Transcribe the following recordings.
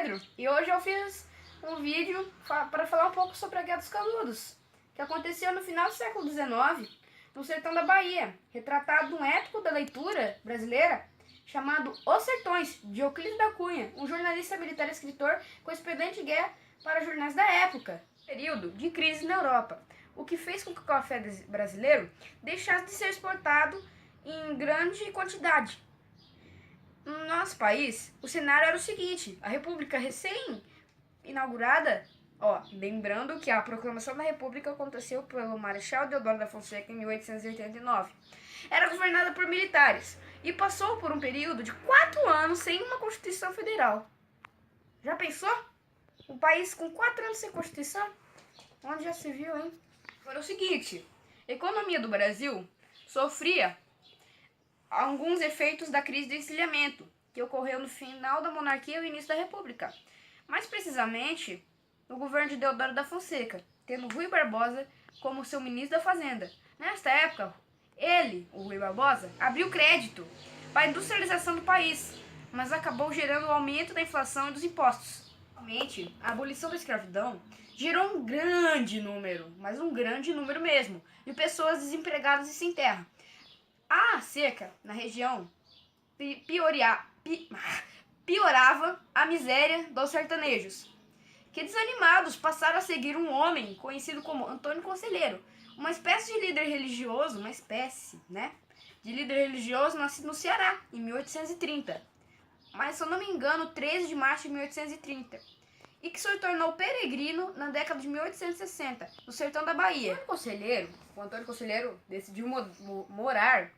Pedro e hoje eu fiz um vídeo para falar um pouco sobre a Guerra dos Canudos, que aconteceu no final do século XIX, no sertão da Bahia, retratado num épico da leitura brasileira chamado Os Sertões, de Euclides da Cunha, um jornalista militar e escritor com expediente de guerra para jornais da época, período de crise na Europa, o que fez com que o café brasileiro deixasse de ser exportado em grande quantidade. No nosso país, o cenário era o seguinte: a República recém-inaugurada, lembrando que a proclamação da República aconteceu pelo Marechal Deodoro da Fonseca em 1889, era governada por militares e passou por um período de 4 anos sem uma Constituição Federal. Já pensou? Um país com 4 anos sem Constituição? Onde já se viu, hein? Foi o seguinte: a economia do Brasil sofria alguns efeitos da crise do encilhamento, que ocorreu no final da monarquia e o início da República. Mais precisamente, no governo de Deodoro da Fonseca, tendo Rui Barbosa como seu ministro da Fazenda. Nesta época, ele, o Rui Barbosa, abriu crédito para a industrialização do país, mas acabou gerando o aumento da inflação e dos impostos. Realmente, a abolição da escravidão gerou um grande número, mas um grande número mesmo, de pessoas desempregadas e sem terra. A seca na região piorava a miséria dos sertanejos, que desanimados passaram a seguir um homem conhecido como Antônio Conselheiro, uma espécie de líder religioso, de líder religioso nascido no Ceará, em 1830, mas se eu não me engano, 13 de março de 1830, e que se tornou peregrino na década de 1860, no sertão da Bahia. O Antônio Conselheiro decidiu morar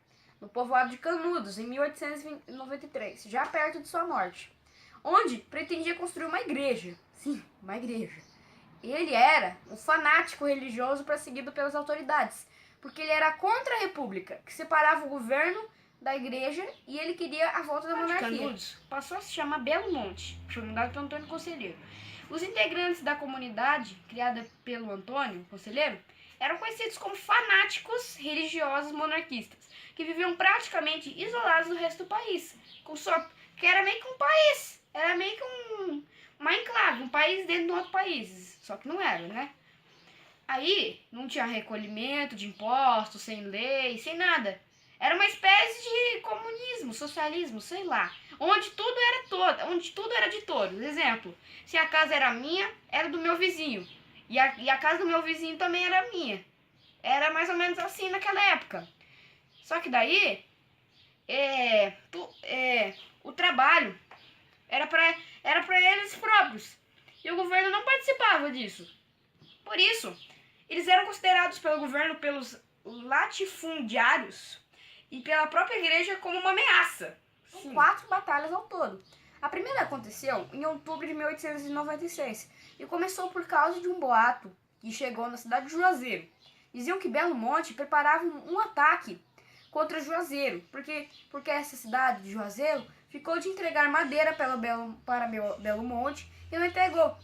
no povoado de Canudos, em 1893, já perto de sua morte, onde pretendia construir uma igreja. Sim, uma igreja. Ele era um fanático religioso perseguido pelas autoridades, porque ele era contra a república, que separava o governo da igreja, e ele queria a volta da monarquia. Canudos passou a se chamar Belo Monte, foi fundado pelo Antônio Conselheiro. Os integrantes da comunidade, criada pelo Antônio Conselheiro, eram conhecidos como fanáticos religiosos monarquistas, que viviam praticamente isolados do resto do país, que era meio que um país, era meio que uma enclave, um país dentro de outro país, só que não era, né? Aí não tinha recolhimento de impostos, sem lei, sem nada. Era uma espécie de comunismo, socialismo, sei lá, onde tudo era de todos. Exemplo, se a casa era minha, era do meu vizinho, e a casa do meu vizinho também era minha. Era mais ou menos assim naquela época. Só que daí, o trabalho era para eles próprios, e o governo não participava disso. Por isso, eles eram considerados pelo governo, pelos latifundiários e pela própria igreja como uma ameaça. Sim. 4 batalhas ao todo. A primeira aconteceu em outubro de 1896 e começou por causa de um boato que chegou na cidade de Juazeiro. Diziam que Belo Monte preparava um ataque contra Juazeiro, porque essa cidade de Juazeiro ficou de entregar madeira para Belo Monte e não entregou.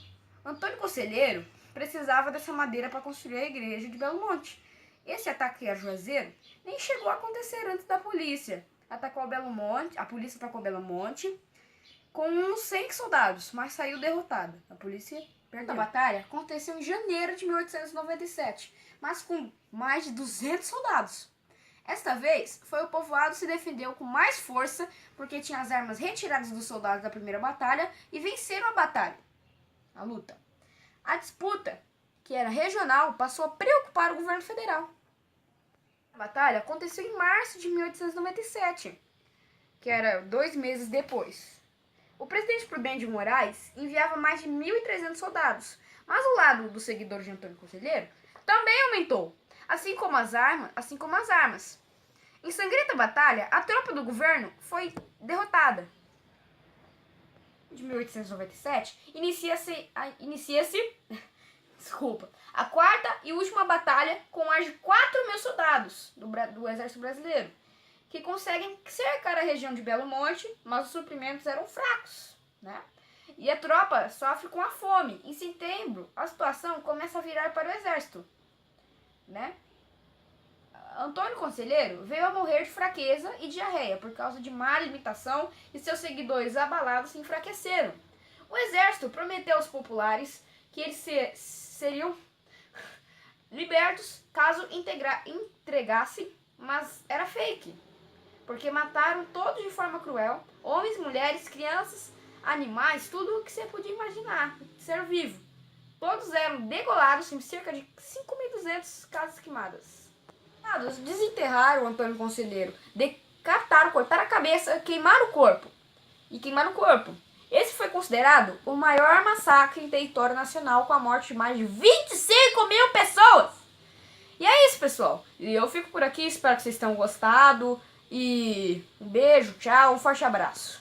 Antônio Conselheiro precisava dessa madeira para construir a igreja de Belo Monte. Esse ataque a Juazeiro nem chegou a acontecer antes da polícia. A polícia atacou Belo Monte com uns 100 soldados, mas saiu derrotada. A polícia perdeu. A batalha aconteceu em janeiro de 1897, mas com mais de 200 soldados. Esta vez, foi o povoado que se defendeu com mais força, porque tinha as armas retiradas dos soldados da primeira batalha e venceram a luta. A disputa, que era regional, passou a preocupar o governo federal. A batalha aconteceu em março de 1897, que era 2 meses depois. O presidente Prudente de Moraes enviava mais de 1.300 soldados, mas o lado dos seguidores de Antônio Conselheiro também aumentou, assim como as armas. Em sangrenta batalha, a tropa do governo foi derrotada. De 1897, inicia-se a quarta e última batalha, com mais de 4.000 soldados do exército brasileiro, que conseguem cercar a região de Belo Monte, mas os suprimentos eram fracos, né? E a tropa sofre com a fome. Em setembro, a situação começa a virar para o exército, né? Antônio Conselheiro veio a morrer de fraqueza e diarreia por causa de má alimentação, e seus seguidores abalados se enfraqueceram. O exército prometeu aos populares que eles seriam libertos caso entregassem, mas era fake, porque mataram todos de forma cruel, homens, mulheres, crianças, animais, tudo o que você podia imaginar, ser vivo. Todos eram degolados em cerca de 5.200 casas queimadas. Desenterraram o Antônio Conselheiro, decapitaram, cortaram a cabeça, queimaram o corpo. Esse foi considerado o maior massacre em território nacional, com a morte de mais de 25.000 pessoas. E é isso, pessoal. E eu fico por aqui, espero que vocês tenham gostado. E um beijo, tchau, um forte abraço.